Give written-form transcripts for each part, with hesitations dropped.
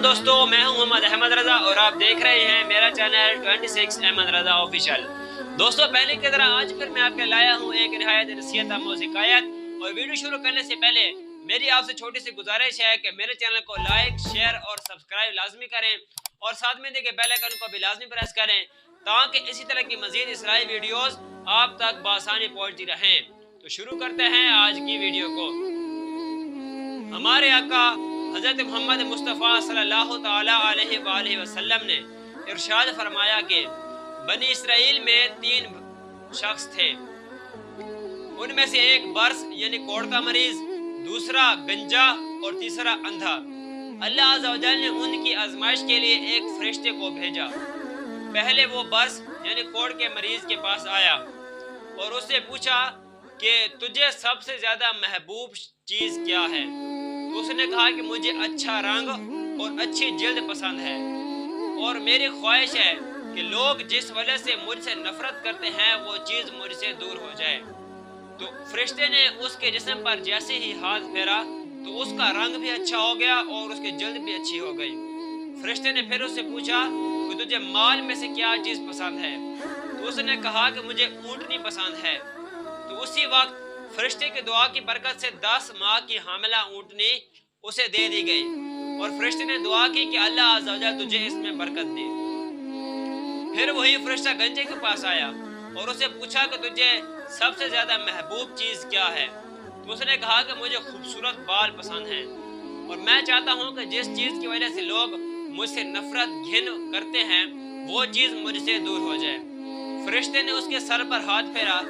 दोस्तों, मैं हूं मोहम्मद अहमद रजा और आप देख रहे हैं मेरा चैनल 26 अहमद रजा ऑफिशियल। दोस्तों, पहले की तरह आज फिर मैं आपके लाया हूं एक निहायत नसीहत आमोज़ हिकायत। और वीडियो शुरू करने से पहले मेरी आपसे छोटी सी गुजारिश है कि मेरे चैनल को लाइक, शेयर और सब्सक्राइब लाजमी करें और साथ में देखे बेल आइकन को भी लाजमी प्रेस करें ताकि इसी तरह की मजीद इस्लाही वीडियोस आप तक बआसानी पहुंचती रहें। तो शुरू करते हैं आज की वीडियो को। हमारे आका हज़रत मोहम्मद मुस्तफ़ा सल्लल्लाहु ताला अलैहि वसल्लम ने इरशाद फरमाया कि बनी इसराइल में 3 शख्स थे। उनमें से एक बर्स यानी कोढ़ का मरीज, दूसरा गंजा और तीसरा अंधा। अल्लाह अज़्ज़ा व जल ने उनकी आजमाइश के लिए एक फरिश्ते को भेजा। पहले वो बर्स यानी कोढ़ के मरीज के पास आया और उससे पूछा कि तुझे सबसे ज़्यादा महबूब चीज़ क्या है। तो उसने कहा कि मुझे अच्छा रंग और अच्छी जिल्द पसंद है और मेरी ख्वाहिश है कि लोग जिस वजह से मुझसे नफरत करते हैं वो चीज़ मुझसे दूर हो जाए। तो फरिश्ते ने उसके जिस्म पर जैसे ही हाथ फेरा तो उसका रंग भी अच्छा हो गया और उसकी जिल्द भी अच्छी हो गई। फरिश्ते ने फिर उससे पूछा कि तुझे माल में से क्या चीज़ पसंद है। तो उसने कहा कि मुझे ऊँटनी पसंद है। तो उसी वक्त फरिश्ते की दुआ की बरकत से 10 माह की हामिला ऊँटनी उसे दे दी गई और फरिश्ते ने दुआ की कि अल्लाह अज़्ज़ा व जल तुझे इसमें बरकत दे। फिर वही फरिश्ता गंजे के पास आया और उसे पूछा कि तुझे सबसे ज़्यादा महबूब चीज़ क्या है। तो उसने कहा कि मुझे खूबसूरत बाल पसंद हैं और मैं चाहता हूँ कि जिस चीज़ की वजह से लोग मुझसे नफरत घिन करते हैं वो चीज़ मुझसे दूर हो जाए। फरिश्ते ने उसके सर पर हाथ फेरा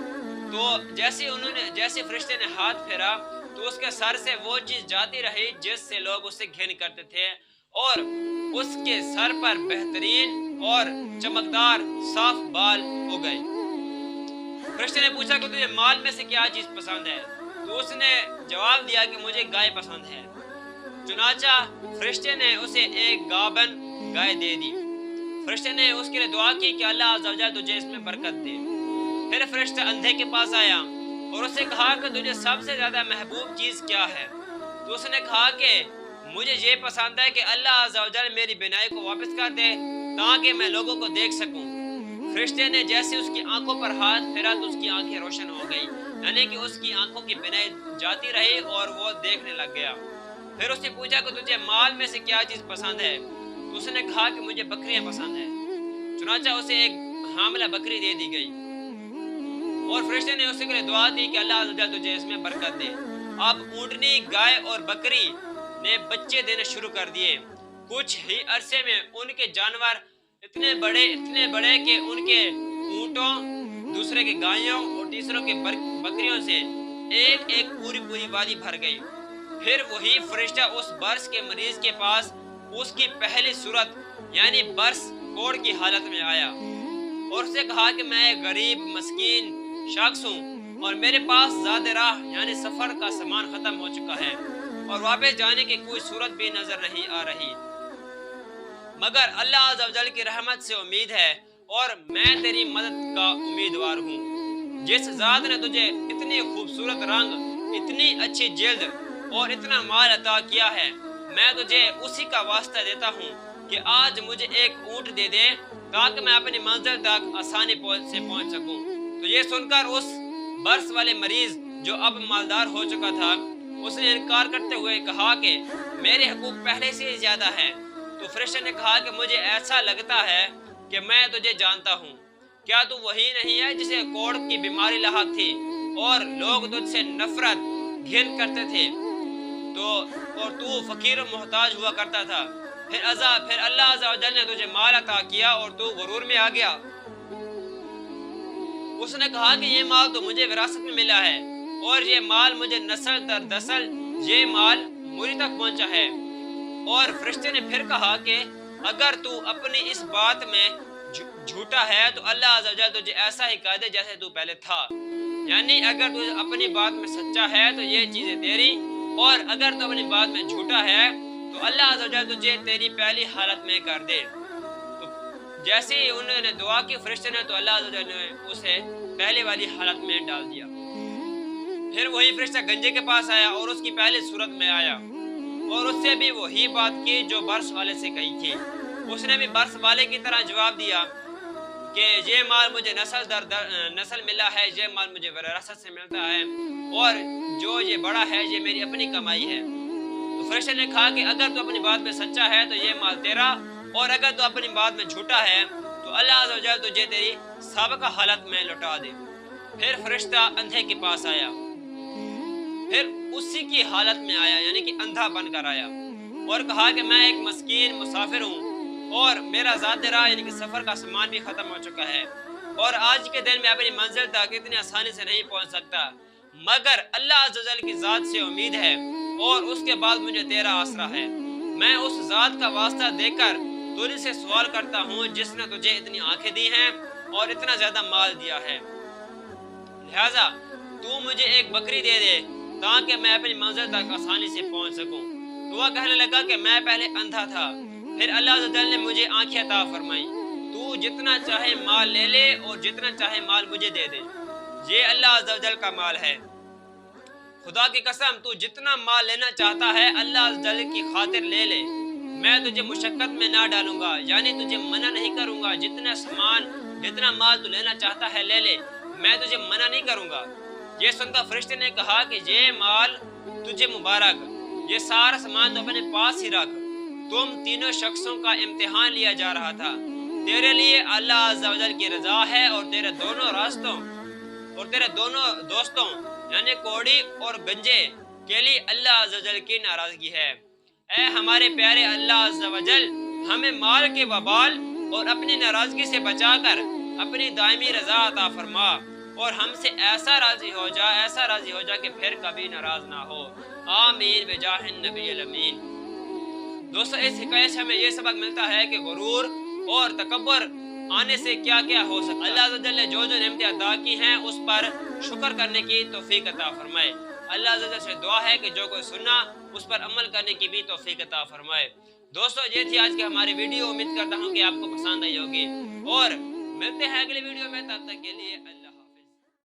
तो जैसे फरिश्ते ने हाथ फेरा तो उसके सर से वो चीज़ जाती रही जिससे लोग उससे घिन करते थे और उसके सर पर बेहतरीन और चमकदार साफ बाल हो गए। फरिश्ते ने पूछा कि तुझे माल में से क्या चीज़ पसंद है। तो उसने जवाब दिया कि मुझे गाय पसंद है। चुनाचा फरिश्ते ने उसे एक गाबन गाय दे दी। फरिश्ते ने उसके लिए दुआ की कि अल्लाह अज़्ज़ा व जल तुझे इसमें बरकत दे। फिर फरिश्ता अंधे के पास आया और उससे कहा कि तुझे सबसे ज़्यादा महबूब चीज़ क्या है। तो उसने कहा कि मुझे ये पसंद है कि अल्लाह अज़्ज़ा व जल मेरी बिनाई को वापस कर दे ताकि मैं लोगों को देख सकूं। फरिश्ते ने जैसे उसकी आंखों पर हाथ फेरा तो उसकी आंखें रोशन हो गई, यानी कि उसकी आंखों की बिनाई जाती रही और वो देखने लग गया। फिर उसने पूछा कि तुझे माल में से क्या चीज़ पसंद है। तो उसने कहा कि मुझे बकरियाँ पसंद है। चुनाचा उसे एक हामिला बकरी दे दी गई और फरिश्ते ने उसके लिए दुआ दी कि अल्लाह अज़्ज़ा व जल तुझे इसमें बरकत दे। अब ऊँटनी, गाय और बकरी ने बच्चे देने शुरू कर दिए। कुछ ही अरसे में उनके जानवर इतने बड़े कि उनके ऊँटों, दूसरे के गायों और तीसरों के बकरियों से एक एक पूरी वादी भर गई। फिर वही फरिश्ता उस बर्स के मरीज के पास उसकी पहली सूरत यानी बर्स कोढ़ की हालत में आया और उससे कहा कि मैं एक गरीब मस्कीन शख्स हूँ और मेरे पास ज़्यादा राह यानी सफ़र का सामान ख़त्म हो चुका है और वापस जाने की कोई सूरत भी नज़र नहीं आ रही, मगर अल्लाह अज़्ज़ा व जल की रहमत से उम्मीद है और मैं तेरी मदद का उम्मीदवार हूँ। जिस ज़ात ने तुझे इतनी खूबसूरत रंग, इतनी अच्छी जिल्द और इतना माल अता किया है, मैं तुझे उसी का वास्ता देता हूँ कि आज मुझे एक ऊँट दे दे ताकि मैं अपनी मंजिल तक आसानी से पहुँच सकूँ। तो ये सुनकर उस बर्स वाले मरीज जो अब मालदार हो चुका था उसने इनकार करते हुए कहा कि मेरे हकूक पहले से ही ज़्यादा हैं। तो फरिश्ते ने कहा कि मुझे ऐसा लगता है कि मैं तुझे जानता हूँ। क्या तू वही नहीं है जिसे कोढ़ की बीमारी लाहक थी और लोग तुझसे नफरत घिन करते थे और तू फकीर और मोहताज हुआ करता था। फिर अल्लाह अज़्ज़ा व जल ने तुझे माल अता किया और तू गुरूर में आ गया। उसने कहा कि ये माल तो मुझे विरासत में मिला है और ये माल मुझे नस्ल दर नस्ल ये माल मुझ तक पहुंचा है। और फरिश्ते ने फिर कहा कि अगर तू अपनी इस बात में झूठा है तो अल्लाह अज़्ज़ा व जल तुझे ऐसा ही कर दे जैसे तू पहले था, यानी अगर तू अपनी बात में सच्चा है तो ये चीज़ें तेरी और अगर तू अपनी बात में झूठा है तो अल्लाह अज़्ज़ा व जल तुझे तेरी पहली हालत में कर दे। जैसे ही उन्होंने दुआ की फरिश्ते ने तो अल्लाह अज़्ज़ा व जल ने उसे पहले वाली हालत में डाल दिया। फिर वही फरिश्ता गंजे के पास आया और उसकी पहली सूरत में आया और उससे भी वही बात की जो बर्स वाले से कही थी। उसने भी बर्स वाले की तरह जवाब दिया कि ये माल मुझे नस्ल मिला है, ये माल मुझे विरासत से मिलता है, और जो ये बड़ा है ये मेरी अपनी कमाई है। तो फरिश्ते ने कहा कि अगर तू अपनी बात में सच्चा है तो ये माल तेरा, और अगर तू अपनी बात में झूठा है तो अल्लाह अज़्ज़ व जल तुझे तेरी साबिक़ा हालत में लौटा दे। फिर फरिश्ता अंधे के पास आया, फिर उसी की हालत में आया, यानी कि अंधा बनकर आया, और कहा कि मैं एक मस्कीन मुसाफिर हूँ और मेरा ज़ात राह यानी कि सफ़र का सामान भी ख़त्म हो चुका है, और आज के दिन मैं अपनी मंजिल तक इतनी आसानी से नहीं पहुँच सकता, मगर अल्लाह अज़्ज़ व जल की ज़ात से उम्मीद है और उसके बाद मुझे तेरा आसरा है। मैं उस ज़ात का वास्ता देकर तुझसे सवाल करता हूँ जिसने तुझे इतनी आंखें दी हैं और इतना ज़्यादा माल दिया है, लिहाजा तू मुझे एक बकरी दे दे ताकि मैं अपनी मंजिल तक आसानी से पहुँच सकूँ। तो वह कहने लगा कि मैं पहले अंधा था, फिर अल्लाह अज़्ज़ व जल ने मुझे आंखें अता फरमाई। तू जितना चाहे माल ले ले और जितना चाहे माल मुझे दे दे, ये अल्लाह अज़्ज़ व जल का माल है। खुदा की कसम, तू जितना माल लेना चाहता है अल्लाह अज़्ज़ व जल की खातिर ले ले, मैं तुझे मुशक्कत में ना डालूंगा, यानी तुझे मना नहीं करूंगा। जितना माल तू लेना चाहता है ले ले, मैं तुझे मना नहीं करूंगा। ये सुनकर फरिश्ते ने कहा कि ये माल तुझे मुबारक, ये सारा सामान तो अपने पास ही रख। तुम तीनों शख्सों का इम्तिहान लिया जा रहा था, तेरे लिए अल्लाह अज़्ज़ व जल की रज़ा है और तेरे दोनों दोस्तों यानी कोड़ी और गंजे के लिए अल्लाह अज़्ज़ व जल की नाराज़गी है। ऐ हमारे प्यारे अल्लाह अज़्ज़ व जल, हमें माल के वबाल और अपनी नाराज़गी से बचाकर अपनी दायमी रज़ा अता फरमा, और हमसे ऐसा राज़ी हो जा कि फिर कभी नाराज़ ना हो। आमीन बिजाहिन नबील अमीन। दोस्तों, इस हिकायत से हमें ये सबक मिलता है कि गुरूर और तकब्बुर आने से क्या क्या हो सकता है। अल्लाह अज़्ज़ व जल ने जो नेमतें अता की हैं उस पर शुक्र करने की तौफीक अता फरमाए। अल्लाह अज़्ज़ व जल से दुआ है कि जो कोई सुनना उस पर अमल करने की भी तौफीक अता फरमाए। दोस्तों, ये थी आज की हमारी वीडियो। उम्मीद करता हूँ कि आपको पसंद आई होगी, और मिलते हैं अगली वीडियो में। तब तक के लिए